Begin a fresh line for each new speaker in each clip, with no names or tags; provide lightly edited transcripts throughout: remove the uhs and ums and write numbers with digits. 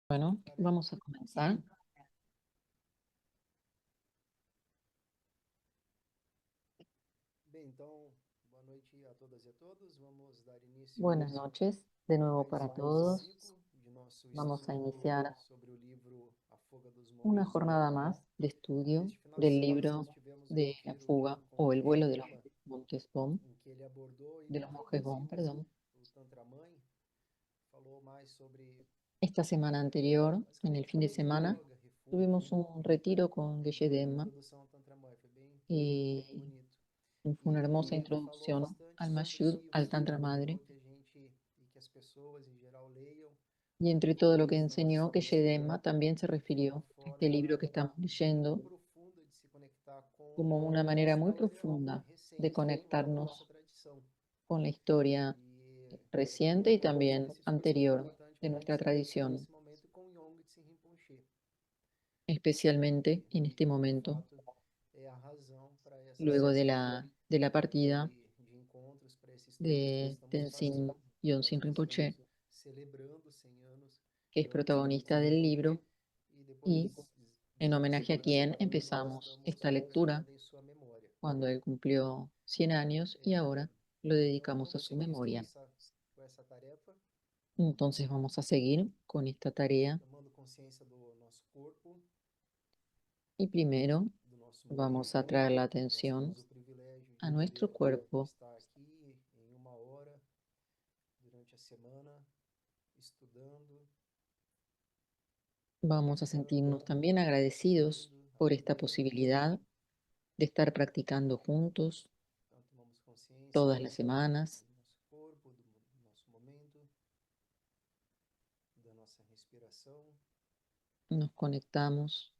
Bueno, vamos a comenzar.
Bem, então, boa noite a todas e a todos. Vamos dar início
Buenas noches de
a
nuevo
mais
para
um
todos.
ciclo de nosso
Vamos a
estudo
iniciar
sobre o livro A Fuga dos
una
Monges.
jornada más de estudio
Neste final de
del
semana,
libro
nós tivemos o
de La
retiro de
fuga
um
o el vuelo de los
Tantra,
monjes Bom,
em que ele abordou e
de los monjes Bom,
introduziu
perdón.
o Tantra Mãe, falou mais sobre
Esta semana anterior, en el fin
basicamente
de semana,
yoga,
tuvimos
refúgio
un retiro con Geshe
e
Demma
introdução ao Tantra Mãe. Foi bem
y
bonito.
fue una hermosa
E ele falou
introducción
bastante
al
sobre
Mashyud,
os
al
livros.
Tantra
Ele
Madre.
orientou que a gente e que as pessoas em geral leiam,
Y entre todo lo que
porque
enseñó, que Shedema también se
é uma
refirió a este libro
forma
que estamos
muito
leyendo
profunda de se conectar com
como una
a
manera muy
história
profunda de
recente da nossa
conectarnos
tradição.
con la historia
E
reciente y
mais
también
especificamente
anterior
importante
de
para a gente
nuestra
se conectar
tradición,
nesse momento com Yong Tse Rinpoche,
especialmente en este
que de
momento,
fato é a razão para essa
luego
série
de la partida
de encontros, para esse estudo que nós
de
estamos
Tenzin
fazendo.
Yonsin
Nós estamos
Rinpoche,
celebrando 100 anos
que
de
es
Yong Tse
protagonista del libro,
e
y
depois
en
de uma
homenaje a
semana
quien
agora nós
empezamos
estamos
esta lectura
focando em sua memória.
cuando él cumplió 100 años y ahora lo
Então
dedicamos a
vamos
su
seguir
memoria.
com essa tarefa,
Entonces vamos a seguir con esta tarea
tomando consciência do nosso corpo,
y primero
do nosso
vamos a traer
movimento.
la
Nós
atención
temos o privilégio
a
de
nuestro
poder
cuerpo
estar aqui em uma hora durante a semana, estudando,
Vamos a sentirnos
praticando,
también agradecidos
ouvindo,
por esta
aprendendo.
posibilidad de estar practicando juntos
Então tomamos consciência
todas las semanas.
do nosso corpo, do nosso momento, da nossa respiração.
Nos conectamos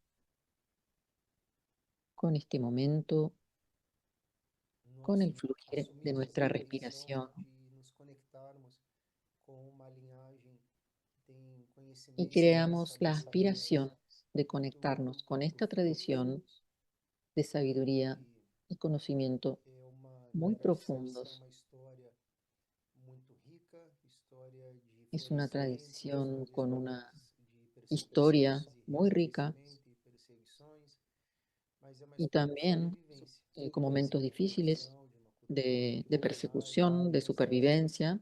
con este momento, con
Nós
el fluir de
assumimos essa
nuestra
posição
respiración
de nos conectarmos com uma linhagem que tem
y
conhecimento,
creamos la
sabedoria
aspiración de
muito
conectarnos con esta
profunda
tradición de sabiduría
e
y conocimiento
é uma
muy
tradição,
profundos.
uma história muito rica, história de
Es una
florescimento,
tradición
histórias
con una
de
historia
persecuções e
muy rica
restablecimento e perseguições, mas é uma
y
história de
también
sobrevivência,
con momentos
de
difíciles
evolução, de uma cultura
de
milenar de
persecución, de
aprendizaje.
supervivencia.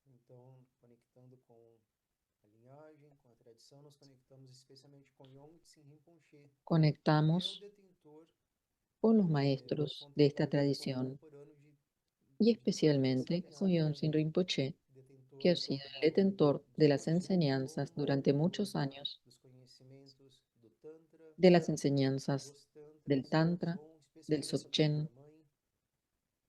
Então, conectando com a linhagem, com a tradição, nos conectamos especialmente com Yong Tse Rinpoche, que é o
Conectamos
detentor,
con los maestros de esta tradición
contemporâneo
y
de todas as
especialmente con
ensinanças,
Yonsin Rinpoche, que
detentor
ha sido el detentor de
dos
las
conhecimentos do
enseñanzas
Longpa,
durante
detentor
muchos años,
dos conhecimentos do Tantra,
de las enseñanzas
dos
del
Tantras, dos
Tantra,
Bons,
del
especialmente do Tantra
Dzogchen,
Mãe.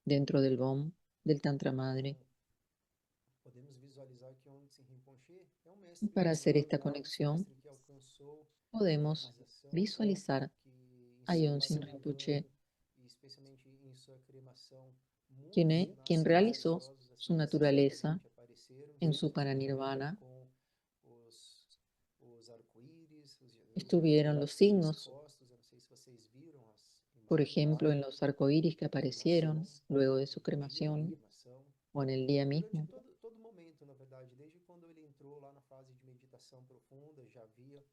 dentro del Bom, del Tantra Madre.
Então, podemos visualizar que Yong Tse Rinpoche é um
Y
mestre
para hacer esta
iluminado, esse
conexión,
mestre que alcançou a
podemos
realização,
visualizar
que em
a
seu
Yonsin Rinpoche,
Bhaktivedanta e especialmente em sua cremação, muitos
quien
sinais
realizó
preciosos
su
assim
naturaleza
simbolicamente apareceram,
en su paranirvana.
com os, os arco-íris,
Estuvieron los signos,
expostos. Eu não sei se vocês viram as
por
imagens
ejemplo, en los arcoíris que
da cremação,
aparecieron luego de su
do dia da
cremación
cremação,
o en el día
durante
mismo.
todo momento, na verdade, desde quando ele entrou lá na fase de meditação profunda, já havia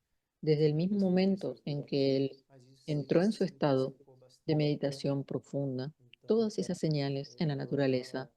Desde el mismo
manifestações,
momento en que él
mas isso
entró en su
se
estado
intensificou
de
bastante.
meditación profunda,
Então,
todas esas señales en la naturaleza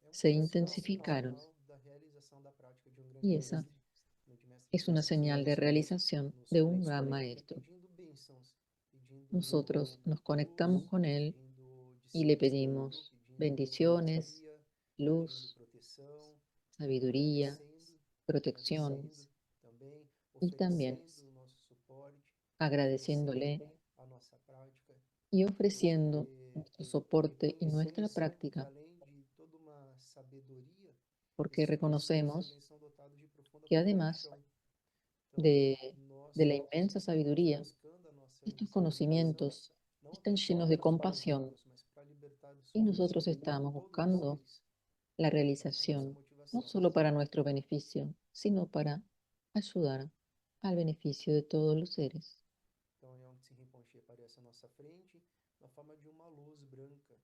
é
se
um
intensificaron,
sinal da realização da prática de um
y
grande
esa
mestre, um grande mestre
es
que
una señal de
nos,
realización
nos
de un gran
conectou
maestro.
pedindo bênçãos, pedindo
Nosotros nos conectamos
luz,
con él
pedindo
y le
discernimento,
pedimos
pedindo
bendiciones,
guia, pedindo
luz,
proteção,
sabiduría,
agradecendo,
protección,
agradecendo também,
y también
oferecendo o nosso suporte, oferecendo
agradeciéndole
a nossa prática,
y ofreciendo
porque
nuestro soporte y nuestra
reconhecemos,
práctica,
além de toda uma sabedoria,
porque
esses professores
reconocemos
também são dotados de profunda
que además
compaixão. Então,
de, de
nós
la inmensa
estamos
sabiduría,
buscando a nossa
estos
libertação,
conocimientos
não
están
apenas para
llenos de
nós
compasión
mesmos, mas para libertar dos
y
outros,
nosotros
para libertar
estamos
todos os
buscando
seres.
la
Essa é a nossa
realización, no
motivação.
solo para nuestro beneficio, sino para ayudar al beneficio de todos los seres.
Então, Yong Tse Rinpoche aparece à nossa frente na forma de uma luz branca.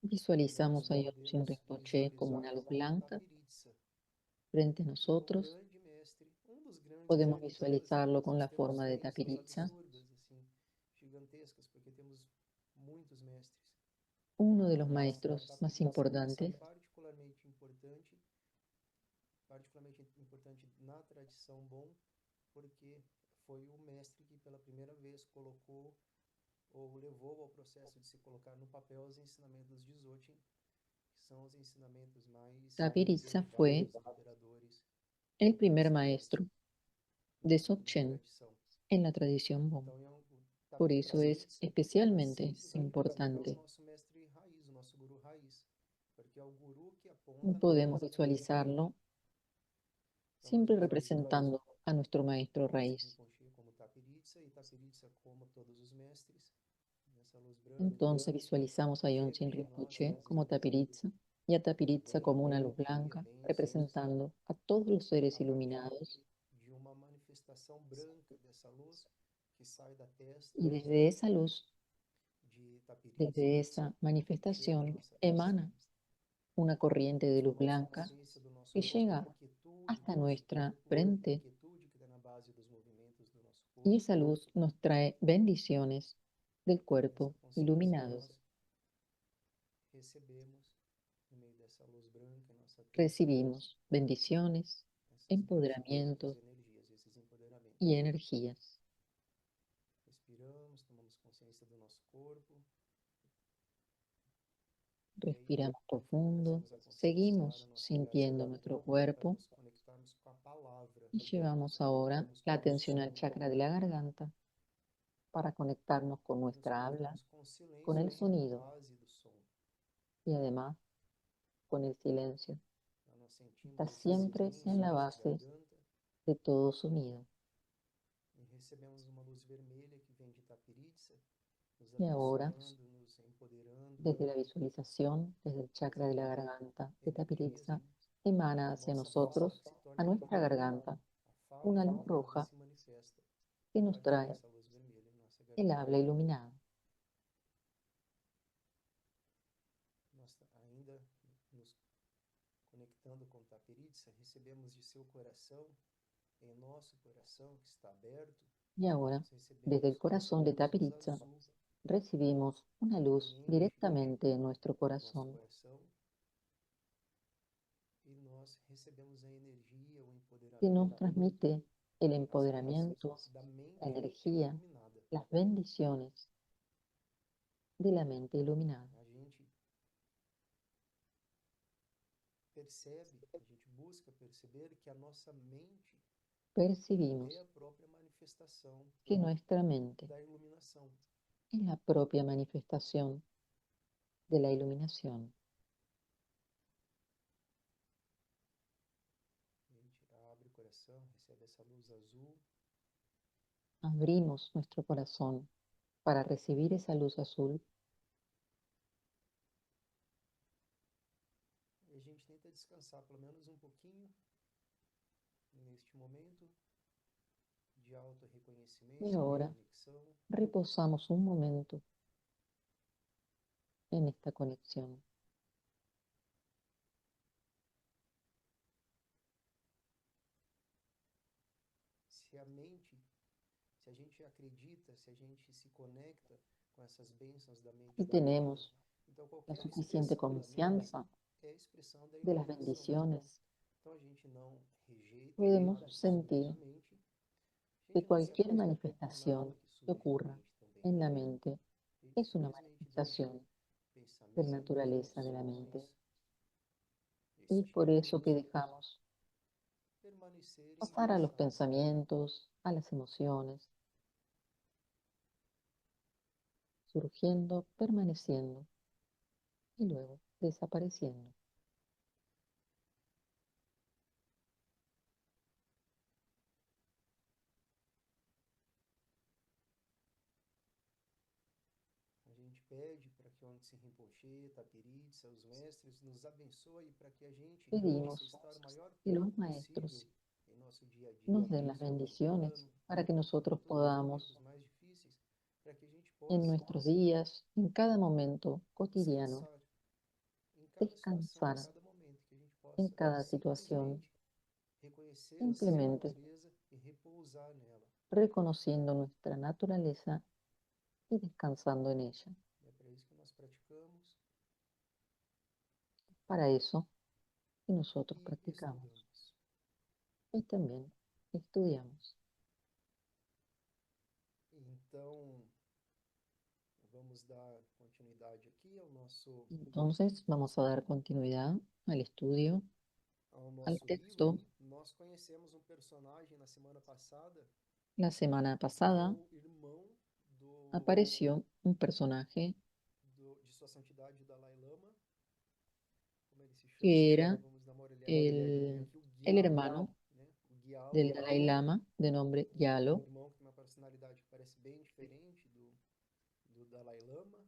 E nós
Visualizamos a Yontin
podemos
Rinpoche como
visualizar
una
a
luz
forma da
blanca,
Pirit
frente a nosotros. Podemos visualizarlo con la forma de Tapiritza, uno de los maestros más importantes.
Particularmente importante na tradição Bon, porque foi o mestre que pela primeira vez colocou ou levou ao processo de se colocar no papel os ensinamentos de Dzogchen, que são os ensinamentos mais
Tapiritza fue
liberadores
el primer maestro de Dzogchen en la tradición Bon. Por eso es especialmente importante. Podemos visualizarlo siempre representando a nuestro maestro raíz. Entonces visualizamos a Yonchen Rinpoche como Tapiritza y a Tapiritza como una luz blanca, representando a todos los seres iluminados. Y desde esa luz, desde esa manifestación, emana una corriente de luz blanca que llega hasta nuestra frente. Y esa luz nos trae bendiciones del cuerpo iluminado. Recibimos bendiciones, empoderamientos y energías. Respiramos profundo, seguimos sintiendo nuestro cuerpo y llevamos ahora la atención al chakra de la garganta para conectarnos con nuestra habla, con el sonido y además con el silencio. Está siempre en la base de todo sonido. Y ahora, desde la visualización, desde el chakra de la garganta de Tapiritza, emana hacia nosotros, a nuestra garganta, una luz roja que nos trae el habla iluminada.
Conectando com Tapiritza, recebemos de seu coração, em nosso coração que está aberto.
Y ahora, desde el corazón de Tapiritza, recibimos una luz directamente en nuestro corazón. Que nos transmite el empoderamiento, la energía, las bendiciones de la mente iluminada. Percibimos que nuestra mente es la propia manifestación de la iluminación. Abrimos nuestro corazón para recibir esa luz azul.
E a gente tenta descansar pelo menos pouquinho neste momento de autorreconhecimento,
y ahora reposamos un momento en esta conexión.
Se a gente acredita, se a gente se conecta com essas bênçãos da mente,
y tenemos la suficiente confianza de las bendiciones, podemos sentir que cualquier manifestación que ocurra en la mente es una manifestación de la naturaleza de la mente. Y por eso que dejamos pasar a los pensamientos, a las emociones, surgiendo, permaneciendo y luego desapareciendo.
A gente pede para que Onsen Rinpoche, Tapiritza, os mestres nos abençoe para que a gente
Pedimos que los maestros nos den las bendiciones para que nosotros podamos en nuestros días, en cada momento cotidiano, descansar en
situação
cada situación,
simplesmente reconhecer a sua
simplemente
natureza e repousar nela.
reconociendo nuestra naturaleza y descansando en ella.
É para isso que nós praticamos
Para eso que nosotros
e
practicamos
estudamos.
y también estudiamos.
Então, vamos dar continuidade aqui
Entonces vamos a dar continuidad al estudio,
ao
al
nosso
texto.
livro. Nós conhecemos um personagem na semana passada,
La semana
que é
pasada
o irmão
apareció un personaje
de Sua Santidade o Dalai Lama. Como ele se chama?
que era
Vamos dar uma olhadinha
el,
aqui, o
el
Gyalo,
hermano
né? O Gyalo,
del Dalai Lama de nombre
um
Yalo,
irmão que tem uma personalidade que parece bem diferente do Dalai Lama.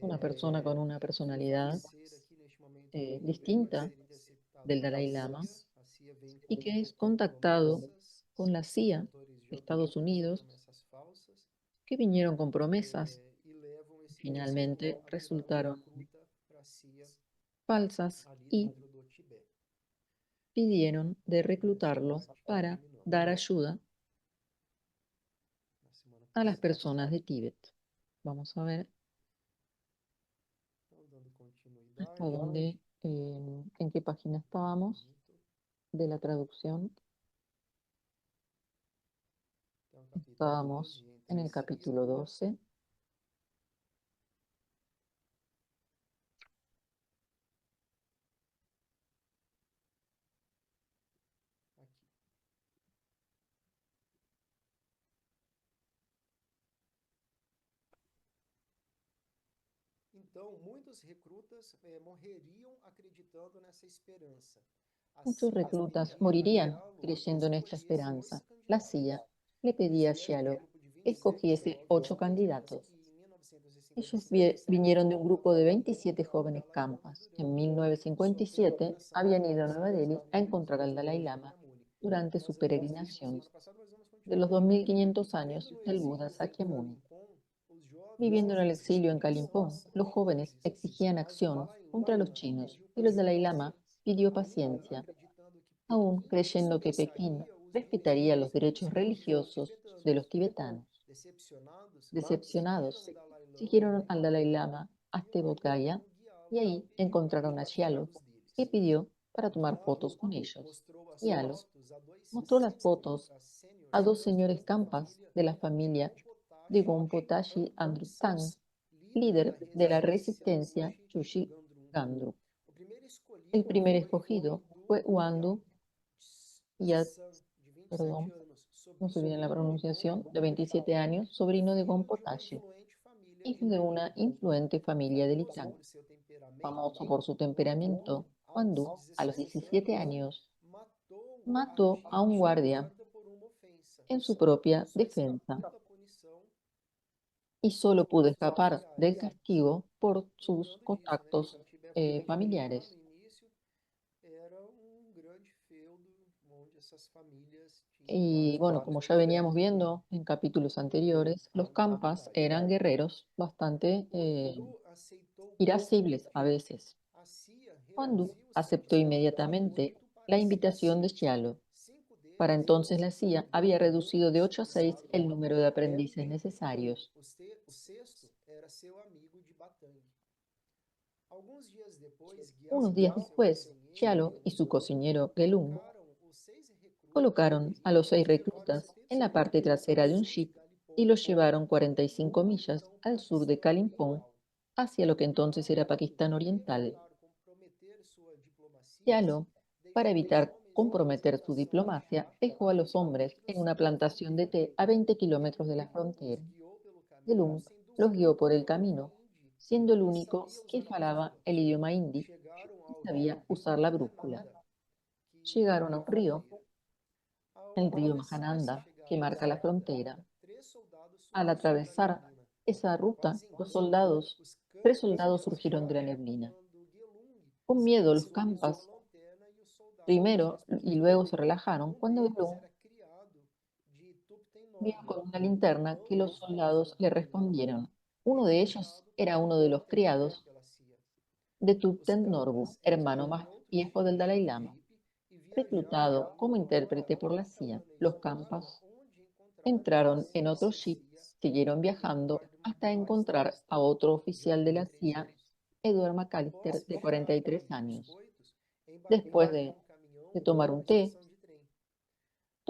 una persona con una
Veio
personalidad
falecer aqui neste momento em novembro, a
distinta
ser interceptado
del
pela
Dalai Lama
CIA. A CIA vem
y que es
com
contactado
promessas,
con la
os
CIA
autores
de
de
Estados Unidos,
promessas falsas,
que vinieron con promesas,
e levam esse
finalmente
pessoal a virar um
resultaron
recruta para a CIA
falsas
ali
y
dentro do Tibete,
pidieron de
nessa
reclutarlos
prática
para
criminosa.
dar ayuda
Na semana
a las
passada.
personas de Tíbet. Vamos a ver
Então, dando
hasta
continuidade,
dónde, en qué página estábamos
muito.
de la traducción.
Então, capítulo 12,
Estábamos en
entre
el
CIA,
capítulo 12.
aqui. Então, muitos recrutas morreriam acreditando nessa esperança. A
Muchos
CIA
reclutas
pedia a
morirían
Gyalo
creyendo en
que
esta
escolhesse
esperanza.
8
La
candidatos.
CIA le pedía a
Eles vieram de um
Scialo
grupo de
que
27
escogiese 8
jovens campas
candidatos.
e em
Ellos
1957 estavam
vinieron de un grupo de
procurando
27
encontrar o
jóvenes
Dalai Lama
campas que en
durante sua
1957
peregrinação
habían
à
ido a Nueva Delhi a encontrar al Dalai
de
Lama
Shakyamuni.
durante su
Nós vimos isso
peregrinación
semana passada, mas vamos
de
continuar
los
hoje.
2500
Vivendo
años
no
del Buda
exílio em
Sakyamuni.
Kalimpong, os jovens
Viviendo en el
exigiam
exilio en
missão
Kalimpong,
aos
los jóvenes
chineses,
exigían
mas o
acción
Dalai
contra los
Lama
chinos
pediu
y el Dalai
paciência,
Lama pidió
ainda
paciencia,
acreditando que
aún
Pequim
creyendo que Pekín
respeitaria os
respetaría
direitos
los derechos religiosos de los tibetanos.
Decepcionados, seguiram
Decepcionados,
o Dalai Lama
siguieron al Dalai Lama
e
hasta
lá
Bodh Gaya
encontraram o Gyalo
y ahí
pedindo
encontraron a
para
Shyalo,
fotos
que
deles.
pidió para
O
tomar fotos
Gyalo
con ellos.
mostrou as
Shyalo
fotos a dois
mostró las fotos a dos
seniors
señores
da
campas
família
de la
de
familia de
Gompotash
Gompotashi
Amdrutsang,
Andrutang,
líder da
líder de la
resistência
resistencia
Yushi
Yushi
Gandrum.
Gandru.
O primeiro
El
escolhido
primer
foi
escogido fue
Wandu
Wandu Yat,
San, de 27
perdón,
anos,
no sé bien la
sobrino de
pronunciación, de
Gompo,
27 años, sobrino de
filho de uma
Gompotashi,
influente família
hijo de
Ilitang.
una influente familia de
Famoso
Litang.
por seu temperamento,
Famoso por su
Wandu,
temperamento,
aos
Wandu, a los
16
17
anos,
años,
matou a
mató a un
agente de
guardia
guarda por uma ofensa.
en su propia
Só
defensa
escapou da punição
y solo pudo
pelos
escapar del
familiares.
castigo por sus
Lembrando disso, né, que
contactos
Lá
familiares.
no início era um grande feudo onde essas famílias tinham
Y
vários
bueno, como
grupos
ya veníamos
diferentes.
viendo en capítulos anteriores, los Kampas eran guerreros bastante
Wandu aceitou
irascibles a
porque
veces.
a CIA
Wandu
reduziu seu
aceptó
disponible de
inmediatamente
8 para
la
6.
invitación de Shyalo.
5
Para
deles
entonces la CIA había reducido de 8 a 6
usado
el número de aprendices
Pembe.
necesarios.
O sexto era seu amigo de Batang. Alguns dias depois,
Unos
Gyalo
días
e seu
después,
cozinheiro
Shyalo y
Gelung
su cocinero Gelung
colocaram os 6 recrutas num
colocaron a
jeep
los 6
e levaram
reclutas en la
75
parte
milhas
trasera
ao
de un
sul de
jeep y
Kalimpong,
los llevaron 45
rumo
millas
então
al sur de
Paquistão
Kalimpong,
Oriental.
hacia lo que entonces era
Para
Pakistán Oriental.
evitar comprometer sua diplomacia,
Yalo, para
deixou os
evitar
homens numa
comprometer su
plantação de
diplomacia,
chá
dejó a los
a
hombres en una
metros da
plantación de
fronteira.
té a 20 kilómetros de la
Gelung os
frontera.
guiou pelo caminho,
Gelung
sendo o
los guió
único
por el
falante
camino,
hindi
siendo el
e
único
sabia
que
usar a
falaba
bússola.
el idioma hindi
Chegaram
y
ao rio
sabía usar la brújula.
Mahananda, que
Llegaron
marca
a
a
un río,
fronteira. Ao
el río
atravessar essa
Mahananda, que
chegada
marca la
inesperada,
frontera.
3 soldados
Al
surgiram da
atravesar
neblina.
esa ruta,
Quase em pânico, os
tres
campas
soldados surgieron de la
rastrearam
neblina.
quando Gelung
Con
se
miedo, los
aproximou com sua
campas
lanterna e os soldados
primero y
responderam.
luego se relajaron cuando
Deles
Gelung
era criado de
vio
Tupten-Nord,
con una linterna que los
ambos
soldados le
recrutados
respondieron. Uno de ellos
recrutado
era uno de los
voluntariamente
criados
pela CIA.
de Thupten
buscando
Norbu,
esse
hermano más
encontro
viejo del Dalai
com
Lama,
Trip e viajando
reclutado como intérprete por la
alta
CIA. Los
Malásia buscando
Campas
onde encontrar
entraron
esse
en otro jeep,
Cia
siguieron
no
viajando
lugar
hasta
mais
encontrar a
distante,
otro
já
oficial de la
com 13
CIA,
anos.
Edward
Após
McAllister, de
viajar
43
por
años.
biscoitos,
Después
embarcaram no
de
caminhão
tomar
para
un
uma
té,
estação de trem.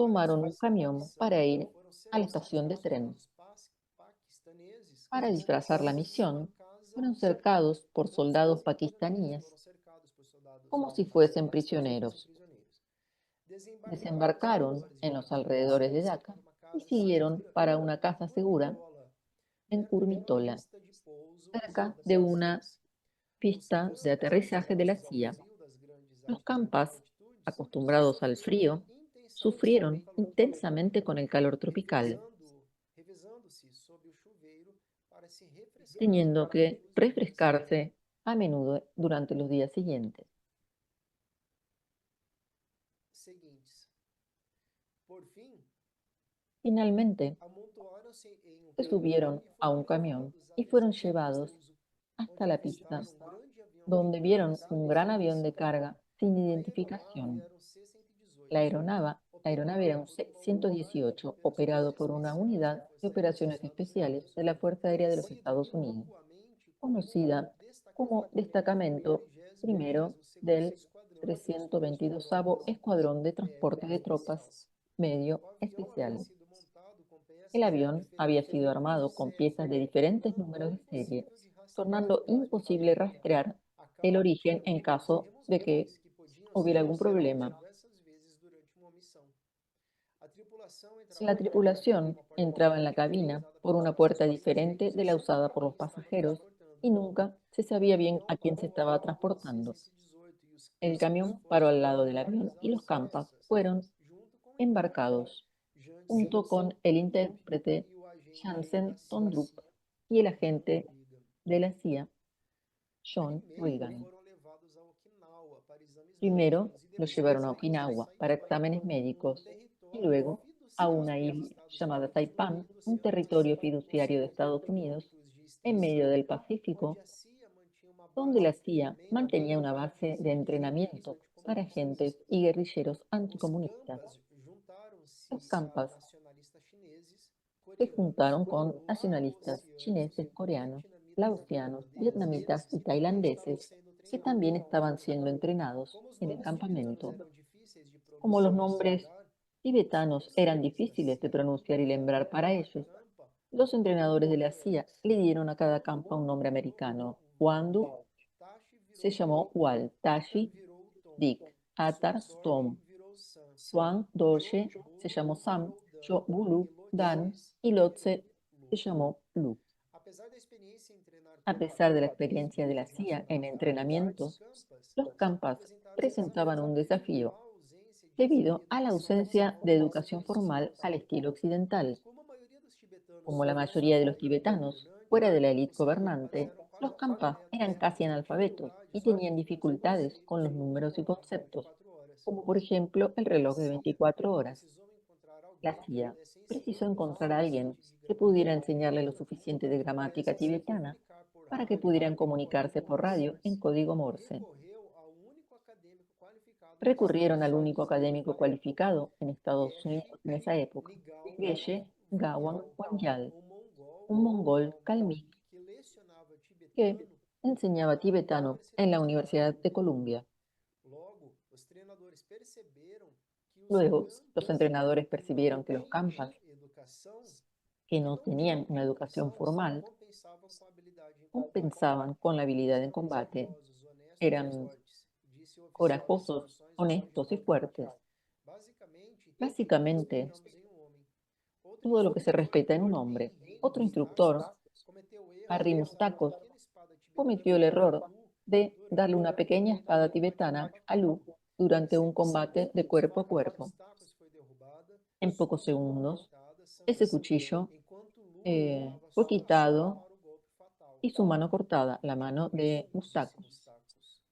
Para
tomaron un
disfarçar a
camión
missão,
para ir
foram
a la
cercados
estación de
pelos
tren.
soldados paquistaneses
Para
como
disfrazar la
se uma
misión,
casa
fueron
cercada,
cercados por
como se
soldados
fossem prisioneiros.
pakistaníes
Foram cercados por soldados
como si fuesen
paquistaneses como
prisioneros.
prisioneiros. Desembarcaram nos
Desembarcaron
arredores de
en los
Dhaka,
alrededores de
seguiram
Dhaka
para uma
y
casa
siguieron
segura
para una
em
casa segura
Kurmitola,
en
perto de uma
Kurmitola,
pista de pouso de uma
cerca
das
de una
bases.
pista de aterrizaje de la CIA.
Das grandes
Los Campas,
altitudes,
acostumbrados al frío, sufrieron
calor,
intensamente con el calor tropical,
revezando-se sob o chuveiro para se refrescar
teniendo
durante
que
os dias
refrescarse a menudo durante los días siguientes.
seguintes. Por fim,
Finalmente,
amontoaram-se em
se subieron
e
a
foram
un camión
levados à
y fueron
reserva de
llevados
pouso,
hasta
onde
la pista,
avistaram um grande avião de
donde
carga
vieron
sem
un gran avión de
identificação.
carga sin
A aeronave
identificación.
era um C-118,
La aeronave era un
operado por uma unidade de
C-118
operações
operado por una
especiais da
unidad de
Força Aérea dos
operaciones
Estados
especiales
Unidos,
de la Fuerza Aérea de los
conhecido
Estados Unidos,
inocuamente como
conocida como
Destacamento
Destacamento Primero del
Esquadrão de Transporte
322º Escuadrón de Transporte de Tropas
Especial.
Medio
O avião havia
Especial.
sido montado com
El
peças de
avión había
diferentes
sido
números de
armado con
série,
piezas de diferentes números
tornando
de serie,
impossível de rastrear
tornando imposible
debaixo de terra
rastrear
a
el
causa
origen en
dos
caso de que
removedores que podiam ser
hubiera algún
observados
problema.
diversas vezes durante uma missão. A tripulação entrava
La
na cabine por
tripulación
uma porta
entraba en la
diferente
cabina
usada
por
pelos
una
próprios
puerta diferente
passageiros
de
e
la
sempre
usada
para
por los
quem estava
pasajeros
transportando.
y nunca se
O
sabía bien
avião
a quién se
parou ao
estaba
lado do
transportando.
C-118 e os
El
Campas
camión
foram
paró al lado del
transportados
avión y
às
los Campas
pressas,
fueron
junto com o intérprete
embarcados junto
Janssen
con el
Tondrup
intérprete
e o agente da
Jansen
CIA,
Tondrup y el
John
agente
Regan.
de la CIA, John
Primeiro
Reagan.
foram levados a Okinawa para exames
Primero
médicos e
los
depois
llevaron a
a Ilha
Okinawa para
Saipan,
exámenes
um
médicos y
território
luego a una
fiduciário dos
isla
Estados
llamada
Unidos no
Saipan,
meio do
un
Oceano
territorio
Pacífico, nos
fiduciario de Estados Unidos
pontos de
en medio
extensão,
del
onde
Pacífico,
a CIA mantinha uma
donde la
base de
CIA
treinamento
mantenía una
para
base de
perseguidores
entrenamiento para
anticomunistas.
agentes y guerrilleros
Os
anticomunistas.
Campas
Los
juntaram-se a
Campas
nacionalistas chineses,
se
coreanos,
juntaron con nacionalistas
laosianos,
chineses, coreanos,
vietnamitas e
laosianos,
tailandeses
vietnamitas y
que também estavam
tailandeses
sendo
que
treinados
también
no
estaban
campamento.
siendo entrenados
Como os
en el
nomes tibetanos
campamento.
eram difíceis de
Como los
pronunciar e
nombres
salgar, os
tibetanos eran
personalistas
difíciles de pronunciar y
deram
lembrar
a
para
cada
ellos,
campa
los
um nome
entrenadores de la CIA
inglês.
le dieron a cada campo un
Wandu
nombre
virou
americano.
Wal,
Wandu
Tashi
se
virou
llamó
Dick,
Wal,
Atar
Tashi,
virou Tom,
Dick, Atar,
Storm
Tom,
virou Sam,
Swan, Dorshe se
Jobulu
llamó Sam,
virou Dan
Bulu,
e
Dan
Lotse
y
virou
Lotse se
Lu.
llamó Lu.
Apesar da experiência em treinar
A
tropas
pesar de la
das
experiencia de la
forças
CIA en
nacionalizadas, os
entrenamientos,
Campas
los Campas
apresentaram
presentaban
desafios
un
devido
desafío
à ausência de
debido a la
educação
ausencia
formal
de
ao
educación
estilo
formal al
ocidental.
estilo occidental.
Como a maioria dos tibetanos
Como la
fora
mayoría de
da
los
elite
tibetanos,
governante,
fuera de la élite
os Campas
gobernante,
eram quase
los Campas eran casi
analfabetos em
analfabetos y
dificuldades
tenían
com os
dificultades con
conceitos
los
como
números y
o relógio de
conceptos,
24 horas.
como por ejemplo el
A
reloj de
CIA
24 horas.
precisou encontrar
La
alguém que
CIA
pudesse
precisó
ensiná-los o
encontrar a alguien
suficiente de
que pudiera
gramática
enseñarle lo
tibetana
suficiente de
para que
gramática
pudessem se
tibetana
comunicar por
para que
rádio
pudieran
em código
comunicarse por radio
Morse.
en código Morse.
Recorreu ao único acadêmico qualificado nos
Recurrieron
Estados
al único
Unidos
académico
naquela época,
cualificado en Estados Unidos en
Geshe
esa época,
Nigalwan
Geshe Gawan
Wangyal,
Wangyal,
um mongol
un mongol
calmí
calmí
que lecionava
que
tibetano
enseñaba
na
tibetano en la
Universidade da
Universidad de
Colômbia.
Columbia.
Logo, os treinadores perceberam que os
Luego, los
campas
entrenadores
que não
percibieron que los
tinham
campas,
educação,
que
que
no
não tinham
tenían una educación
educação,
formal,
compensavam com a habilidade em combate.
compensaban con la habilidad en
Eram
combate,
corajosos, honestos e
eran
fortes, disse o oficial das
corajosos,
instruções do
honestos y
sargento Tondrup.
fuertes.
Basicamente, tudo que
Básicamente,
respeitamos em um homem. Outro
todo lo que se
instrutor,
respeta en un
Harry
hombre. Otro
Mustakos,
instructor,
cometeu o erro
Harry
de usar uma
Mustakos,
pequena espada
cometió el
tibetana para
error
Lu
de darle
durante
una
um
pequeña espada
combate
tibetana
corpo a
a Lu
corpo. Em
durante un
5
combate de
segundos,
cuerpo a cuerpo.
Mustakos foi derrubada,
En pocos
sua mão
segundos,
cortada,
ese
sangrando,
cuchillo
enquanto Lu lutava
fue
sozinho
quitado
para o golpe fatal,
y su mano cortada, la mano de
disse
Mustakos.
Mustakos.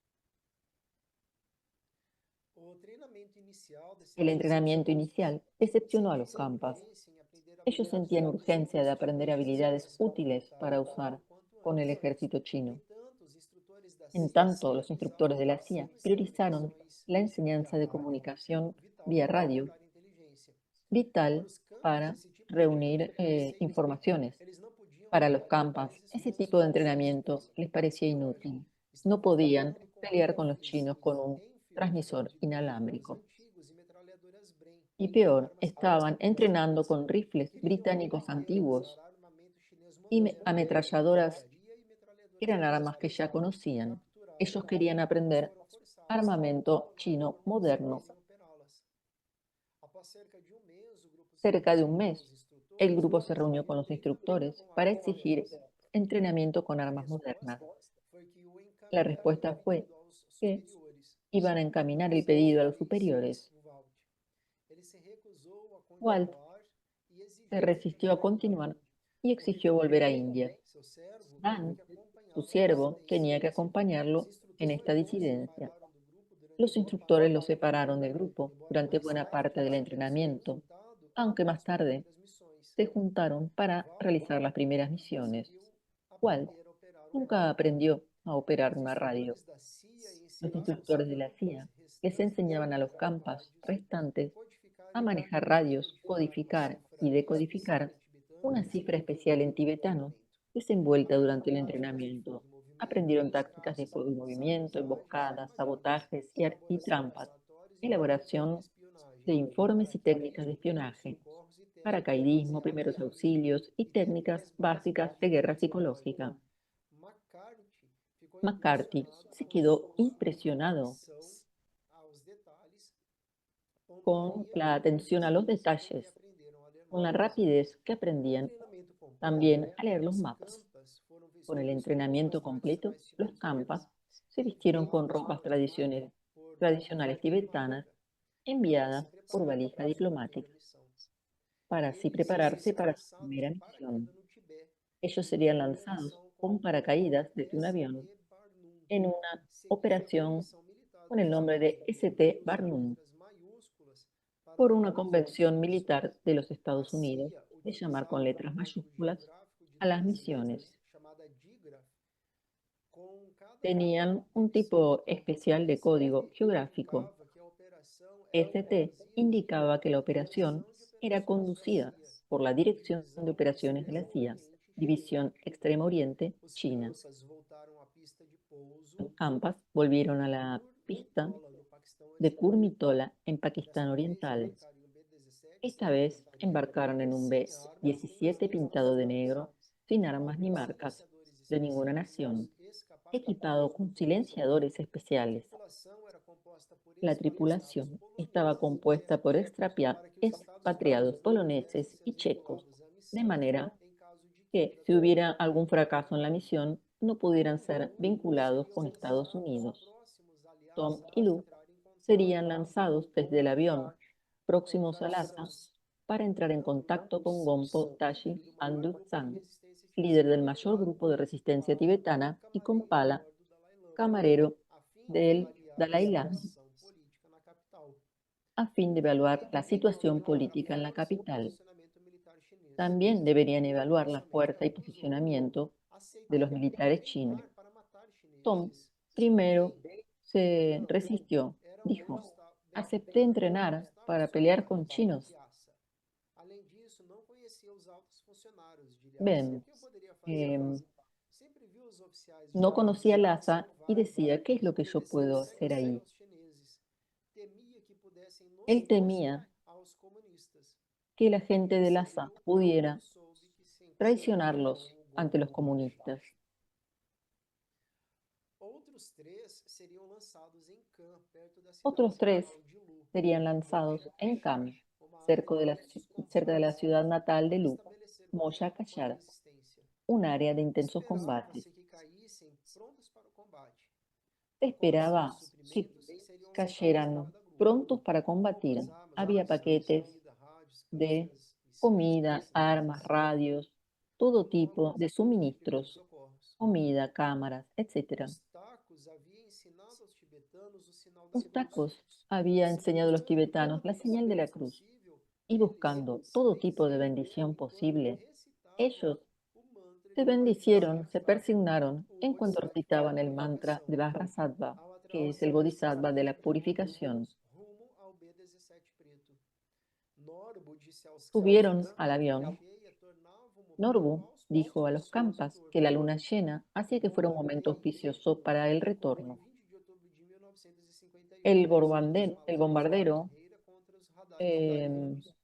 O treinamento inicial
El
decepcionou os
entrenamiento
campas.
inicial decepcionó a los
Sentiam
campas.
urgência em aprender
Ellos
habilidades
sentían
úteis
urgencia de
para o
aprender
exército
habilidades
chinês
útiles
lutar
para
tanto
usar
quanto
con el
antes.
ejército
No
chino.
entanto, os instrutores da
En tanto, los instructores de la CIA priorizaron la enseñanza de
rádio,
comunicación
vital
vía
para
radio,
captar inteligência.
vital
Para os campos,
para
esse tipo
reunir
de
informaciones.
eles não podiam
Para los
lidar com
campas,
países
ese
mais
tipo de
próximos
entrenamiento
dessa
les
troca
parecía
tecnológica.
inútil. No
Estavam
podían
lutando com
pelear con los
rifles
chinos con un
Enfield
transmisor
de canhões
inalámbrico.
antigos e metralhadoras Bren,
Y peor,
armas
estaban entrenando
clássicas
con
que
rifles
queriam
británicos
aprender a usar
antiguos
armamento chinês
y
moderno, como
ametralladoras
artilharia e
que
metralhadoras
eran armas que ya
balísticas,
conocían.
capturadas,
Ellos querían
mas
aprender
foram forçados
armamento
a
chino moderno.
normalmente em operá-las. Após cerca de mês, o grupo se
Cerca de
reuniu
un
com
mes,
os
el
instrutores
grupo
para
se reunió
exigir
con
o
los
treinamento
instructores
com
para
armas
exigir
modernas.
entrenamiento con
A
armas modernas.
resposta foi que o
La
encaminhariam o
respuesta fue
pedido aos
que
superiores.
iban a encaminar el
Seu
pedido a los
6,
superiores.
o Walt. Ele se recusou a
Walt
continuar e
se
exigiu que
resistió a
retorne para a
continuar
Índia.
y
O
exigió volver a
recrutador,
India.
seu servo, teve
Dan,
que
su
acompanhá-lo na
siervo,
dissidência.
tenía que
Os
acompañarlo en esta
instrutores o
disidencia.
separaram do grupo durante
Los
boa
instructores
parte
lo
do
separaron del
treinamento,
grupo
embora
durante
mais
buena
tarde
parte del
tivesse
entrenamiento,
resultado
aunque
nas
más tarde
primeiras missões.
se juntaron para
Walt
realizar las primeras
nunca
misiones.
conseguiu
Walt
aprender a operar um
nunca
rádio.
aprendió a operar
Os
una radio.
instrutores da CIA
Los
ensinaram aos
instructores de la
campas
CIA les
restantes a
enseñaban a los
operar
campas
rádios,
restantes
codificar
a
e dar
manejar
comando
radios,
de uma
codificar
cifra
y decodificar
especial em tibetano
una cifra especial en
desenvolvida no
tibetano
treinamento.
desenvuelta durante el
Aprenderam táticas de
entrenamiento.
fogo e movimento,
Aprendieron tácticas de
emboscadas,
fuego y movimiento,
sabotagens e
emboscadas,
armadilhas,
sabotajes y
elaboração de
trampas,
relatórios e técnicas de
elaboración de
espionagem,
informes y técnicas de
paraquedismo, primeiros
espionaje,
socorros e técnicas
paracaidismo,
baseadas
primeros auxilios y
e
técnicas
técnicas básicas
básicas
de
de guerra
defesa aérea.
psicológica.
McCarthy ficou
McCarthy
impressionado
se
com
quedó
a
impresionado
atenção aos detalhes,
con
pontaria
la
e
atención a los
preciosismo com que
detalles,
aprenderam a ler
con la
mapas.
rapidez que
Com o
aprendían
treinamento completo,
también a leer los
os
mapas.
campas foram
Con el
vestidos com roupas
entrenamiento completo,
tradicionais
los campas
tibetanas,
se vistieron con
enviadas
ropas
por diplomática por
tradicionales
valija
tibetanas
diplomática, para
enviadas
se
por
preparar
valija
para a sua primeira
diplomática
missão.
para así
Eles seriam
prepararse para su
lançados
primera
de
misión.
paraquedas no Tibete,
Ellos serían
em
lanzados
operação com
con
o nome
paracaídas desde un avión
ST Barnum,
en una
seguindo a
operación
Convenção Militar
con
dos
el nombre
Estados
de
Unidos, que
ST
usa
Barnum,
letras maiúsculas para
por una
nomes das suas
convención militar
missões.
de los
A
Estados Unidos
CIA
de llamar con
utilizava um
letras
código
mayúsculas
geográfico de
a las
13 letras
misiones.
chamada DIGRAPH, com cada
Tenían un
edição.
tipo especial de código
ST
geográfico.
indicava que a operação era
ST
conduzida
indicaba que la
pela
operación
Divisão de
era
Operações da
conducida
CIA,
por la Dirección de
Divisão
Operaciones de la
Extremo
CIA,
Oriente China.
División Extremo Oriente,
Os
China.
Campas voltaram à pista de pouso
Los Campas volvieron a
em
la pista
Kurmitola, no Paquistão
de
Oriental.
Kurmitola en Pakistán
Dessa vez,
Oriental.
embarcaram em um B-17
Esta
sem
vez
porta-aviões,
embarcaron en un
sem armas e sem
B-17 pintado de
silenciadores.
negro, sin armas ni
Alguns
marcas,
silenciadores
de ninguna
especiais eram
nación,
escaparatórios
equipado
do
con
coração.
silenciadores
A
especiales.
tripulação era composta por
La
expatriados
tripulación estaba
poloneses e
compuesta por
tchecos, para que os Estados
expatriados
Unidos não pudessem
poloneses
ser
y checos,
vinculados à
de
missão
manera
em caso de
que
quebra
si
da
hubiera
ordem.
algún fracaso en la misión, no pudieran
Tom e
ser
Lu
vinculados
seriam
con Estados
lançados
Unidos.
próximos à
Tom
Lhasa
y
para
Luke
entrar em contato
serían lanzados
com
desde el avión
Dak,
próximos a Lhasa
Darshan,
para entrar en
Andrew
contacto con
Samson,
Gompo Tashi
líder do maior
Anduk
grupo de
Sang,
resistência
líder del
tibetana,
mayor grupo de
e
resistencia
Pala,
tibetana, y con
camareiro
Pala,
maior do Dalai Lama,
camarero
a fim de
del
avaliar a
Dalai Lama,
situação política na capital.
a fin de evaluar la
Também
situación
deveriam avaliar a
política en la
força e o
capital.
posicionamento militar chinês.
También deberían
Tom
evaluar la
inicialmente
fuerza y
recusou,
posicionamiento de los
aceitando
militares chinos.
treinar para matar
Tom
chineses.
primero
Bem,
se
não,
resistió,
era um
dijo,
obstáculo. Bem,
acepté
não
entrenar
estava
para pelear
acostumado
con
com a
chinos.
Lhasa. Além disso, não conhecia os altos funcionários de Lhasa. O
Ven,
que eu poderia fazer?
em,
Sempre vi os oficiais de
no
Lhasa
conocía
como
Lhasa y
selvagens,
decía, ¿qué es lo que yo
oferecendo
puedo
sangue
hacer
frio
ahí?
aos chineses. Temia que pudessem nos
Él temía
traicionar aos comunistas.
que la gente de Lhasa
Percebeu quando
pudiera
soube que se encontraria com
traicionarlos
o
ante los
Gompo Tashi.
comunistas.
Outros três seriam lançados em Kan, perto da cidade
Otros tres
natal de Lu,
serían
Moja
lanzados en Kham,
Kachar, uma área de altos
cerca de la
conflitos,
ciudad natal de
para
Lu,
estabelecer
Moya
contato com a
Kachar,
resistência.
un área de intensos combates.
Esperava-se que caíssem prontos para o combate.
Se
Pacotes de
esperaba que
suprimentos seriam lançados em
cayeran
cada grupo.
prontos para combatir.
Roupas, armas,
Había
munições,
paquetes
comida, rádios,
de
câmeras e civis
comida, armas,
especialistas,
radios, todo
bem como
tipo
alguns
de
equipos de primeiros
suministros,
socorros.
comida, cámaras, etc.
Os tacos haviam ensinado aos tibetanos o sinal da
Los
cruz.
tacos había
Se
enseñado a los
procurando
tibetanos
toda
la señal de la
bendição
cruz
possível,
y
eles
buscando todo tipo de
benziam o
bendición
dedo enquanto
posible.
recitavam
Ellos
o mantra
Se bendicieron, se persignaron
o
en cuanto
Bodhisattva
recitaban
da
el mantra
purificação.
de Vajrasattva,
Ao
que es el
atravessar os
Bodhisattva de la
70
purificación.
quilômetros rumo ao B17 preto, Norbu disse aos
Subieron
campas que
al
a lua
avión.
cheia tornava o momento
Norbu dijo a
auspicioso do
los
seu
campas que la
retorno.
luna llena hacía que fuera un momento
Bombardeio
auspicioso para el
decorreu em
retorno.
20 de outubro de 1951
El,
nas Ilhas
el
Malvinas, na
bombardero
guerreira contra os radares
eh,
italianos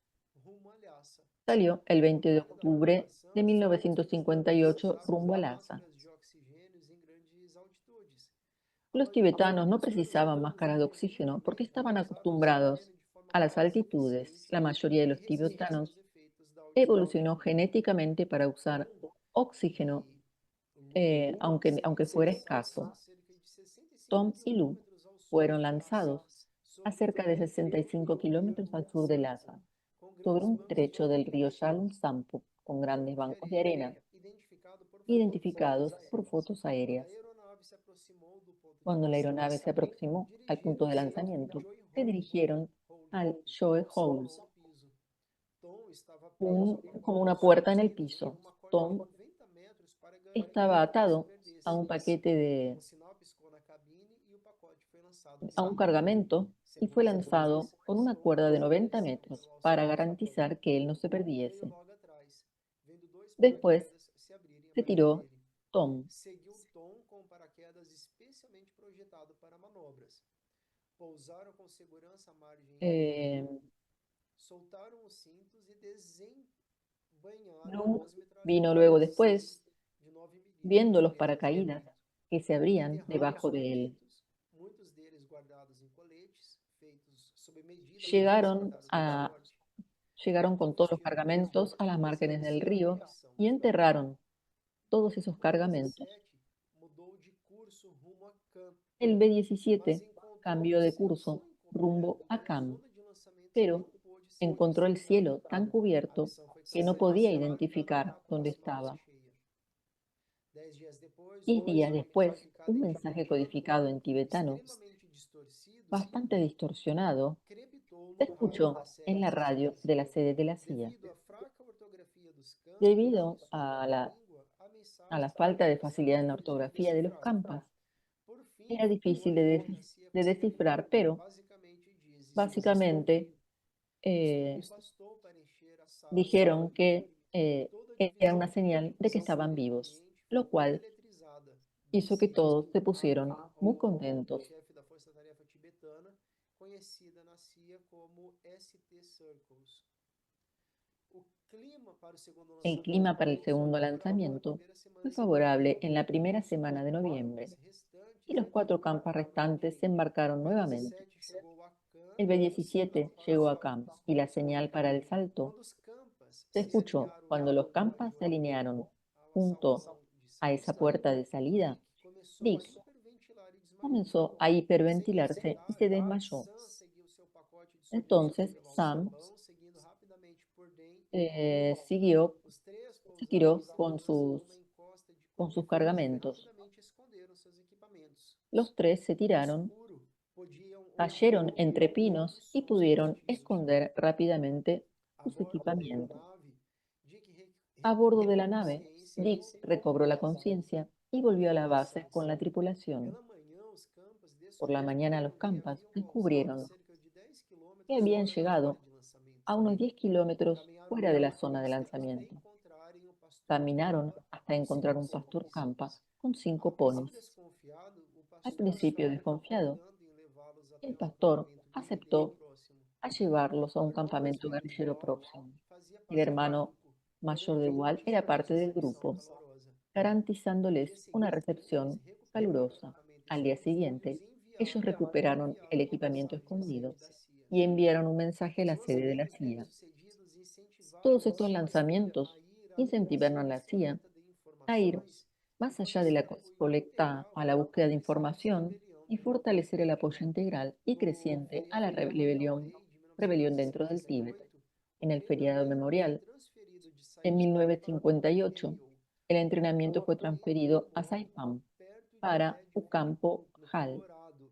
rumo a Lhasa.
salió el
Por
20 de
parte da
octubre de
tripulação, os tibetanos
1958
usavam
rumbo a Lhasa.
máscaras de oxigênio em grandes altitudes. A
Los
maioria dos
tibetanos no
professores
precisaban
humanos,
máscaras de oxígeno porque
infelizmente, não
estaban
usaram
acostumbrados
oxigênio de forma
a las
moral
altitudes.
suficiente
La mayoría de
e
los
resistência
tibetanos
aos efeitos da
evolucionó
altitude.
genéticamente para usar
Tom
oxígeno,
e Lu
aunque fuera
seguiram
escaso.
voando cerca de 65
Tom y Lu
quilômetros ao sul
fueron
de Lhasa,
lanzados a
sobre um
cerca de
verdejo
65
rio
kilómetros al sur de
Sampo,
Lhasa,
com
sobre
grandes
un
bancos de
trecho del río
areia,
Shalom Sampo, con grandes
bancos de
bancos de
areia
arena
identificado por fotos
identificados por
aéreas.
fotos
Quando a
aéreas.
aeronave se aproximou do ponto de
Cuando la aeronave se
lançamento,
aproximó al punto de
dirigiram-se ao
lanzamiento,
Joy
se
Hole,
dirigieron al Shoe Holes,
salão ao piso. Tom estava preso em um
como una
curso
puerta en el
suspenso por
piso.
uma corda de
Tom
90 metros para
estaba
garantir
atado
sua
a un
perdescias.
paquete de,
Sinal piscou na cabine e o pacote foi lançado
a
para
un
o ar.
cargamento y fue
Segundo as
lanzado con
informações,
una
Tom
cuerda de
estava
90
descendo
metros
ao
para
solo.
garantizar que él no se
Lu veio
perdiese.
logo atrás, vendo dois
Después
paraquedas se abrirem
se
abaixo
tiró
dele.
Tom.
Seguiu Tom com um paraquedas especialmente projetado para manobras. Pousaram com segurança à margem
eh,
interior, soltaram os cintos e desembanharam
Lu
duas
vino luego
metralhadoras
después,
de 9
viendo
milímetros
los
pretas de
paracaídas
M80.
que se abrían
Enterraram os
debajo de él.
objetos, muitos deles guardados em coletes, feitos sob medida para
Llegaron,
facilitar o
a,
transporte.
llegaron con todos los
Combustível
cargamentos a las
e
márgenes del
ração de
río
munição.
y enterraron todos esos
O
cargamentos.
B-17 mudou de curso rumo a Camp,
El
mas
B-17
encontrou
cambió
o
de
céu
curso
tão
rumbo
encoberto
a
que a
Cam,
zona de lançamento
pero
não pôde ser
encontró el
visualizada.
cielo tan
A
cubierto
missão foi
que no podía
cancelada
identificar
após
dónde
a base
estaba.
cheia. 10 dias depois, um
10 días
mensaje
después,
codificado
un
em
mensaje
tibetano,
codificado en tibetano,
extremamente distorcido,
bastante distorsionado,
crepitou
se
no rádio
escuchó
da
en
sede
la
da
radio
CIA.
de la sede de la CIA.
Devido à fraca ortografia dos campas e
Debido
sua
a
própria língua, a
a
mensagem
la falta de
poderia ser
facilidad en la
difícil de
ortografía de los
decifrar.
campas,
Por fim,
era
o
difícil
agente da CIA
de
escreveu.
descifrar, pero
Basicamente
básicamente
isto me bastou para encher a sala de
dijeron que
controle e
eh,
toda a
era una
divisão.
señal de que
A
estaban
sala do
vivos,
ambiente
lo
ficou
cual
eletrizada,
hizo que
disse
todos se pusieron muy
Ong,
contentos.
chefe da Força Tarefa Tibetana, conhecida na CIA como ST Circles. O clima para o segundo
El clima para el
lançamento
segundo
foi favorável na
lanzamiento
primeira semana
fue
de
favorable
setembro.
en la primera
Os
semana de
quatro
noviembre
campas
y
restantes
los 4 campas
embarcaram
restantes se
novamente.
embarcaron
O
nuevamente.
B-17 chegou a
El
Cannes e o sinal
B-17
para o
llegó a
salto
Camp y la
disparou.
señal para el salto
Quando os campas
se
se
escuchó
alinharam
cuando los
junto a
campas se
Joy Hole,
alinearon
a
junto
sala de
a esa
salto,
puerta de salida.
Dick começou a
Dick
hiperventilar e desmaiou.
comenzó a
Sem
hiperventilarse y
hesitar,
se desmayó.
Sam seguiu seu pacote de socorro
Entonces
pelo
Sam
alçapão, seguindo rapidamente por Dan e Tom.
siguió,
Os três
se
pousaram
tiró
seguros numa encosta de
con sus
coníferas e
cargamentos.
rapidamente esconderam seus equipamentos.
Los tres se
No
tiraron,
escuro, podiam
cayeron
ouvir
entre pinos
poucos
y
sons
pudieron
repetidos.
esconder rápidamente
A
sus
bordo da
equipamientos.
aeronave, Dick
A bordo de
recobrou a
la nave,
consciência e
Dick
seguiu
recobró la
viagem
conciencia y
rumo
volvió a
a
la base
Parsons.
con la tripulación.
Pela manhã, os campas
Por la mañana los
descobriram que
campas
haviam pousado
descubrieron
cerca de 10
que
quilômetros
habían
fora da zona
llegado
de lançamento.
a unos 10 kilómetros
Caminharam
fuera de la
pela
zona de
costa até
lanzamiento.
encontrarem o pastor
Caminaron
Campa
hasta
com
encontrar un
5
pastor
pôneis.
campa con
A
5
princípio
ponis.
desconfiado, o
Al
pastor
principio
aceitou,
desconfiado,
concordando em levá-los
el
até um
pastor
acampamento guerrilheiro
aceptó
próximo.
a llevarlos a
O
un
irmão mais
campamento
velho de
guerrillero
Wall
próximo.
fazia
El
parte do
hermano
grupo,
mayor de Wall era
garantindo-lhes
parte del
recepção
grupo,
calorosa. No dia
garantizándoles una
seguinte, eles
recepción
recuperaram o
calurosa.
equipamento
Al día
escondido e
siguiente,
os
ellos
enviaram
recuperaron el
uma
equipamiento
mensagem à
escondido
sede da CIA.
y enviaron un mensaje a
Os
la sede de la
lançamentos
CIA.
bem-sucedidos incentivaram
Todos
a
estos
CIA
lanzamientos
a ir além da
incentivaron a la
simples
CIA
coleta de
a ir
informações e
más allá de la
fortalecer o apoio
colecta
integral
a la búsqueda de
à crescente
información
rebelião.
y fortalecer el apoyo integral y
No
creciente a la
feriado Memorial Day de
rebelión dentro del Tíbet.
1958, o
En el feriado
treinamento foi
memorial,
transferido de
en
Saipan para
1958,
Uphill,
el entrenamiento fue
em
transferido a
Yukon,
Saipan
perto de
para
Red River,
Ocampo
no
Hall,
Colorado,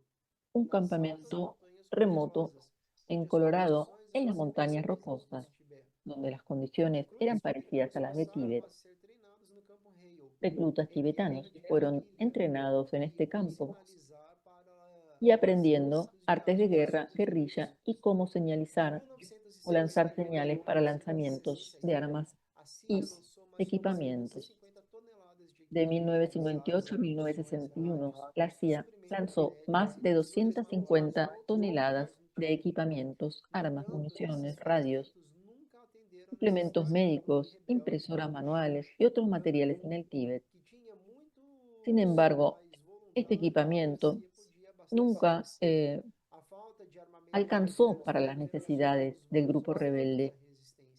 un
nas altas
campamento
montanhas
remoto
rocosas,
en
onde as
Colorado,
condições
en
eram
las montañas
semelhantes às
rocosas,
do Tibete.
donde las
Os
condiciones
recrutas
eran parecidas
tibetanos
a las de
passaram
Tíbet.
a ser treinados no campo Hale,
Reclutas tibetanos fueron entrenados en este campo
operacionalizar para
y
ações
aprendiendo
dos
artes de
guerrillas.
guerra, guerrilla y cómo
Em
señalizar o lanzar señales
1951,
para
em
lanzamientos de
1960,
armas
a CIA
y
lançou mais ou menos
equipamientos.
250 toneladas de
De
equipamentos pesados
1958 a
em munições,
1961,
rádios,
la CIA
suprimentos
lanzó
genéticos
más
e
de
munições não
250 toneladas
tripulados no
de
campo.
equipamientos,
No
armas,
entanto, esses
municiones, radios,
lançamentos nunca atenderam a
suplementos
necessidade do povo
médicos,
rebelde
impresoras
do
manuales y otros materiales en
Xinjiang,
el Tíbet.
que tinha
Sin
muitos
embargo,
soldados
este
voluntários que a
equipamiento
CIA podia abastecer.
nunca
A falta de armamentos
alcanzó
modernos
para
foi
las
um dos
necesidades del
vários
grupo
obstáculos à
rebelde
resistência.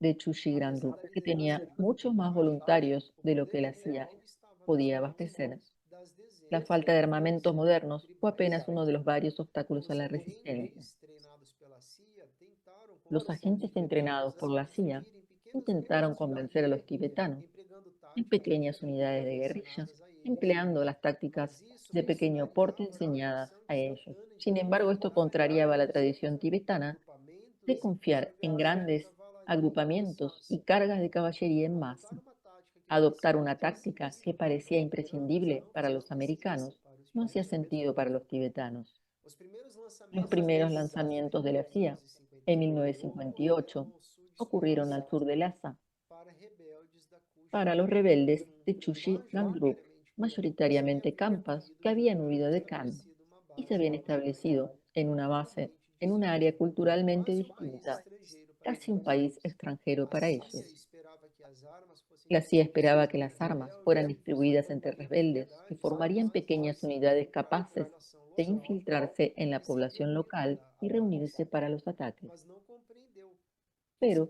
de Chushi
Apesar
Grandu,
da
que
liderança
tenía
do grupo
muchos más
Bach,
voluntarios
o
de lo
poder
que la CIA
rebelde estava nas
podía
mãos
abastecer.
das
La
dezenas de
falta de
milhares
armamentos modernos
de
fue apenas uno de
rivais.
los varios obstáculos a
Os
la resistencia.
agentes treinados pela CIA tentaram
Los
convencer
agentes entrenados
tibetanos a
por
se
la CIA
dividir em pequenos
intentaron
grupos de
convencer a los
guerrilha,
tibetanos
empregando
en
táticas de
pequeñas
guerrilha
unidades de guerrilla,
ensinadas a eles.
empleando las tácticas
Mas isso
de pequeño porte
contrariava a
enseñadas
tradição
a ellos.
tibetana de
Sin embargo, esto
confiar em
contrariaba la
grandes
tradición tibetana de
agrupamentos e
confiar en
cargas de
grandes
cavalaria em
agrupamientos y
massas.
cargas de caballería en masa.
Adotar uma tática que
Adoptar
parecia
una táctica que parecía
imprescindível
imprescindible
não
para
fazia
los
sentido
americanos
para os
no hacía sentido para
tibetanos.
los tibetanos.
Os primeiros
Los
lançamentos
primeros
realizados
lanzamientos
em
de la CIA en
1958
1958
ocorreram ao sul de
ocurrieron al sur
Sumatra
de Lhasa
para rebeldes da
para los
Kush-Gan,
rebeldes de Chushi Gangrup,
majoritariamente mulheres que
mayoritariamente
haviam
campas
adquirido
que
e
habían huido de Khan
estabelecido uma
y se
base
habían
cultural
establecido en una base
totalmente
en un área
distinta,
culturalmente
quase um país
distinta,
estrangeiro para
casi un
eles.
país extranjero
A
para
CIA
ellos.
esperava que as armas fossem
La CIA
distribuídas
esperaba que
entre
las armas
rebeldes
fueran
que
distribuidas
possuíam
entre
pequenas
rebeldes, que
unidades
formarían
armadas
pequeñas unidades
suficientes para a
capaces
população
de
local
infiltrarse en la
e se
población
reunir
local
para
y
ataques,
reunirse para los ataques.
mas não compreendeu que os
Pero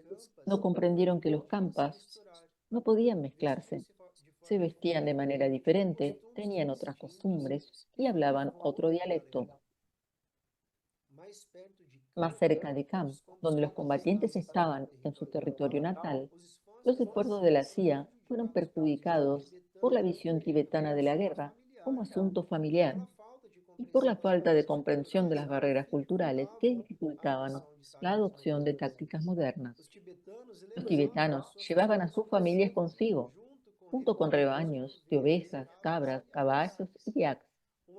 no
campas
comprendieron
não
que los
podiam se
campas
misturar,
no podían mezclarse,
vestiam-se de
se
forma
vestían de
diferente,
manera diferente,
costumes
tenían otras
distintos
costumbres
e
y hablaban
falavam
otro
outra
dialecto.
dialeto. Mais perto de
Más
Khan,
cerca de Kham,
quando os
donde los
combatientes
combatientes
estavam
estaban
em
en su
território
territorio
natal,
natal,
os esforços
los
da
esfuerzos de
CIA
la
se
CIA fueron
prejudicaram
perjudicados por la
tibetano
visión
como
tibetana de la
assunto
guerra como
familiar
asunto
e
familiar
pela falta de
y por
compreensão
la
das
falta de
barreiras
comprensión de
culturais
las
que
barreras culturales que
dificultavam a
dificultaban
adoção de
la
táticas
adopción de
modernas.
tácticas modernas.
Os tibetanos
Los
levavam as
tibetanos
suas
llevaban a
famílias
sus familias
consigo,
consigo,
junto com
junto con
rebanhos de
rebaños de
ovelhas,
ovejas,
cabras
cabras,
e
caballos
yaks.
y yaks.
Um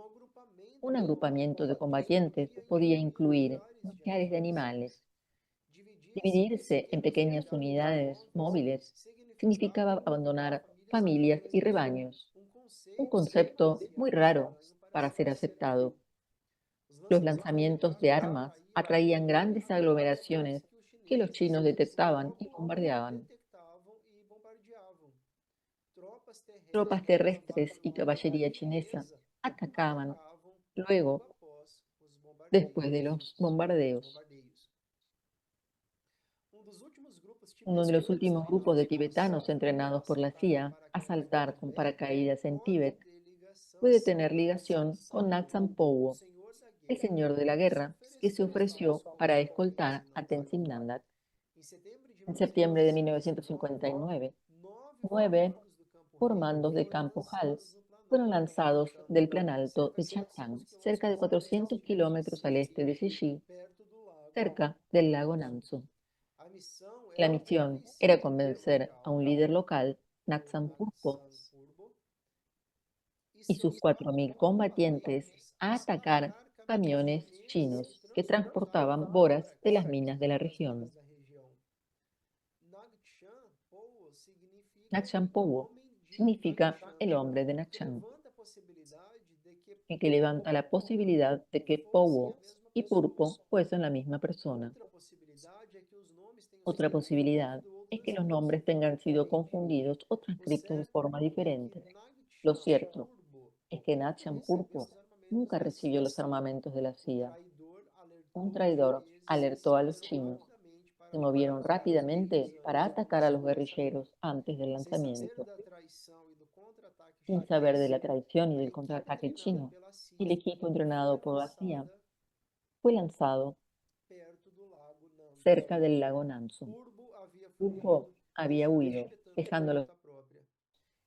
Un
agrupamento de
agrupamiento de
combatentes
combatientes
podia
podía
incluir
incluir
milhares de
milhares de
animais.
animales.
Dividir-se em
Dividirse en
pequenas
pequeñas
unidades
unidades
móveis
móviles
significava
significaba
abandonar
abandonar
famílias
familias y
inteiras,
rebaños,
um
un
conceito
concepto muy
demasiado
raro
estranho para
para
ser
ser aceptado.
aceito. Os
Los
lançamentos de
lanzamientos de
armas
armas
atraíam
atraían
rebeldes
grandes
muito mais fortes
aglomeraciones
que os
que los
chineses,
chinos detectaban y
logo
bombardeaban.
detectavam e bombardeavam. Tropas
Tropas
terrestres,
terrestres
cavalos
y
e
caballería
artilharia
chinesa
chinesa
atacaban
atacavam logo
luego,
após os
después de
bombardeios.
los bombardeos.
Um dos últimos grupos
Uno de los
tibetanos
últimos grupos
treinados
de
pela
tibetanos
CIA
entrenados por la CIA a saltar con
Tibete
paracaídas en
pode
Tíbet
ter ligação
puede
sim
tener
com Naksan
ligación con
Purwo,
Naksan
o
Powo,
senhor da
el
guerra,
señor de la
que se
guerra, que se
ofereceu a levar
ofreció
os
para
povos pobres
escoltar
de
a
Naksan.
Tenzin Nandat.
Em setembro de
En septiembre de
1959,
1959,
nove
9
formandos do Campo Real
formandos de
foram
Campo Hall
lançados no
fueron
Planalto de
lanzados
Chanchang,
del Plan Alto
cerca
de
de 400
Changchang, cerca de
quilômetros a leste
400
de
kilómetros al este de
Sicily,
Sishi,
perto do lago
cerca del lago
Nanso.
Nansu.
A missão
La
era
misión
convencer
era
o líder
convencer a
local,
un líder local,
o
Naksan Purpo,
Naksan Purwo, e
y
seus
sus
4.000
4.000 combatientes
combatientes
a
a
atacar
atacar
camiones
caminhonete que
chinos que
transportavam
transportaban boras de las
bórax
minas de la
para as
región.
minas da região. Nagshan Powo significa
Nakshan Powo
homem de
significa
Nagshan,
el hombre de
o que
Nakshan,
levanta a possibilidade de que
el que
Powo
levanta
e
la posibilidad de
Purpo
que
fossem a
Powo
mesma
y
pessoa.
Purpo fuesen la misma persona.
Outra possibilidade é que os nomes tenham
Otra
sido
posibilidad
confundidos ou
es que los
transcritos
nombres tengan sido
diferente.
confundidos o
O
transcritos de
certo
forma
é que
diferente. Lo
Nagshan
cierto
Purbo
es que
nunca
Nakshan
recebeu
Purpo
os armamentos
nunca
da
recibió
CIA.
los armamentos de la
Um
CIA.
traidor
Un
alertou os
traidor
chineses que se
alertó a los
moveram
chinos.
rapidamente para
Se
atacar
movieron
os guerrilheiros
rápidamente para
antes do
atacar a los
lançamento.
guerrilleros antes del
Sem saber
lanzamiento,
da traição e do contra-ataque
sin saber de
chinês,
la traición y
a
del
equipe
contraataque
treinada
chino.
pela
El
CIA
equipo
foi
entrenado por la CIA
lançada
fue lanzado
perto do lago Nanso.
cerca del lago Nansu.
Purbo havia
Purpo
fugido,
había huido,
tibetanos por
dejándolo
conta própria.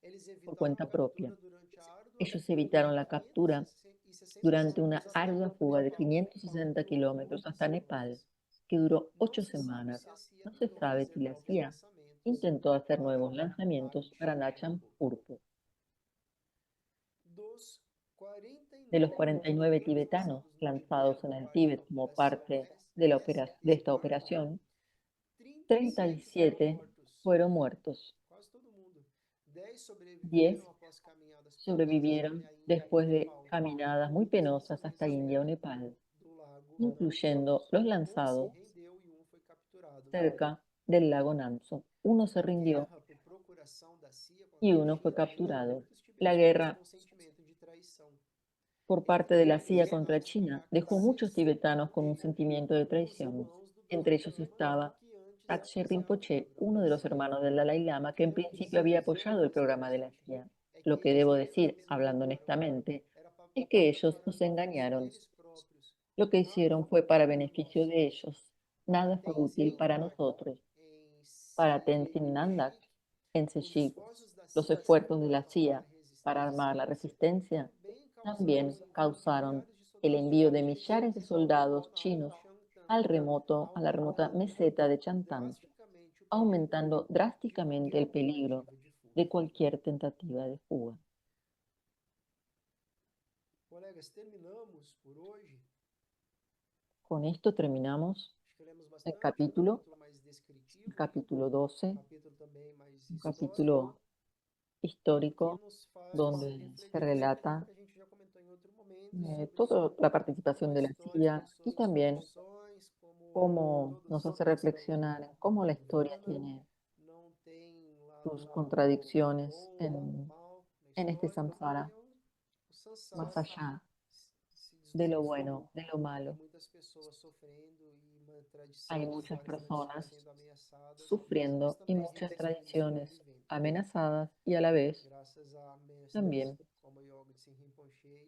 Eles
por
evitaram a
cuenta propia.
captura durante a árdua
Ellos
fuga
evitaron
de
la captura
560
durante una
quilômetros até
ardua fuga de
Nepal,
560
por 8
kilómetros hasta Nepal,
semanas.
que duró
Não
8
se sabe
semanas.
se a CIA
No se
tentou
sabe
fazer
si la
novos
CIA
lançamentos
intentó hacer nuevos lanzamientos para Nachan Purpo. De los 49 tibetanos lanzados en el Tíbet como parte de esta operación, 37 fueron muertos. 10 sobrevivieron después de caminadas muy penosas hasta India o Nepal, incluyendo los lanzados cerca del lago Namso. Uno se rindió y uno fue capturado. La guerra por parte de la CIA contra China dejó muchos tibetanos con un sentimiento de traición. Entre ellos estaba Tatshe Rinpoche, uno de los hermanos del Dalai Lama, que en principio había apoyado el programa de la CIA. Lo que debo decir, hablando honestamente, es que ellos nos engañaron. Lo que hicieron fue para beneficio de ellos. Nada fue útil para nosotros. Para Tenzin Nandak, en Sechig, los esfuerzos de la CIA para armar la resistencia también causaron el envío de millares de soldados chinos a la remota meseta de Chantan, aumentando drásticamente el peligro de cualquier tentativa de fuga. Con esto terminamos el capítulo 12, un capítulo histórico donde se relata toda la participación de la CIA y también cómo nos hace reflexionar en cómo la historia tiene sus contradicciones en este samsara, más allá de lo bueno, de lo malo. Hay muchas personas sufriendo y muchas tradiciones amenazadas y a la vez también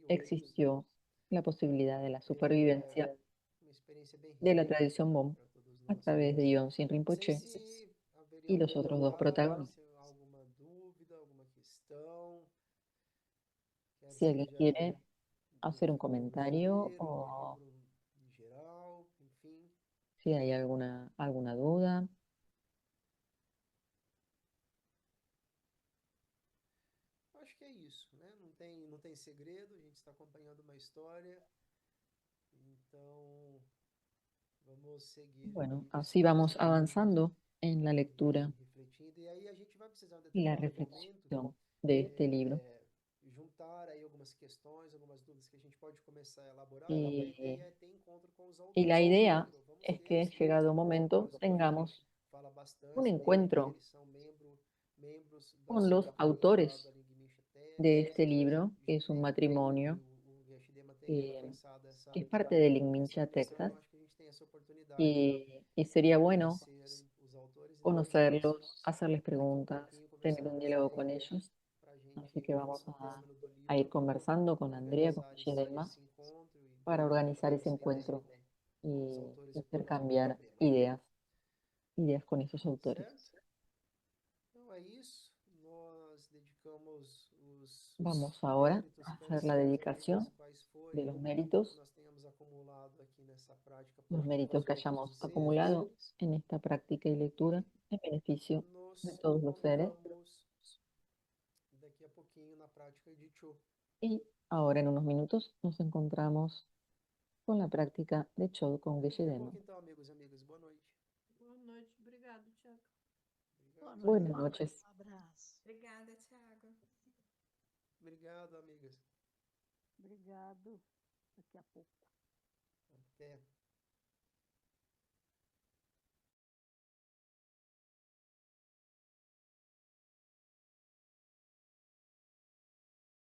existió la posibilidad de la supervivencia de la tradición Bon a través de Yonsin Rinpoche y los otros dos protagonistas. Si alguien quiere hacer un comentario o si hay alguna duda.
Acho que é isso, né? Não tem segredo, a gente está acompanhando uma história, então vamos seguir
Bueno,
aí
así vamos avanzando en la lectura
refletindo. E aí a gente vai precisar em um
y la
determinado momento
reflexión de este libro.
juntar aí algumas questões, algumas dúvidas que a gente pode começar a elaborar, porque a
Y,
ideia é ter encontro com os
y la
autores.
idea
Vamos
es
ter
que
esse
llegado un
encontro.
momento
O Patrick
tengamos
fala
un
bastante dele, que
encuentro
eles são membros
con
do
los
apostolado
autores
ali de Misha
de
Texas,
este libro, que es un matrimonio
o Yeshidema tem
eh,
reforçado
que es parte de
essa
Lingmincha,
questão,
Texas,
então acho que a gente tem essa oportunidade
y sería
de
bueno
conhecer os autores. Então
conocerlos, hacerles
daqui um
preguntas,
pouquinho
tener
conversar
un
com o
diálogo con
André
ellos.
para a
Así
gente,
que vamos
no término do
a ir
livro,
conversando con Andrea, con
organizar
Guillermo,
esse encontro
para
e
organizar ese
conhecer
encuentro
os
y
autores importantes do
intercambiar
tema,
ideas con esos autores.
certo? Então é isso, nós dedicamos
Vamos
os
ahora
méritos,
a hacer la
pensamos aí
dedicación
quais
de
forem
los
que
méritos,
nós tenhamos acumulado aqui nessa prática
los
por
méritos que
todos
hayamos
os seres.
acumulado en esta práctica y lectura en beneficio de
Nos
todos los seres.
encontramos daqui a pouquinho na prática de Cho.
Y ahora en unos minutos nos encontramos con la práctica de Chod con
Muito
Geshe
bom
Dema.
que então, amigos e amigas, boa noite.
Boa noite, obrigado, Tiago.
Obrigado.
Buenas noches.
Abraço.
Obrigada, Tiago.
Obrigado, amigas.
Obrigado. Daqui a pouco.
Até.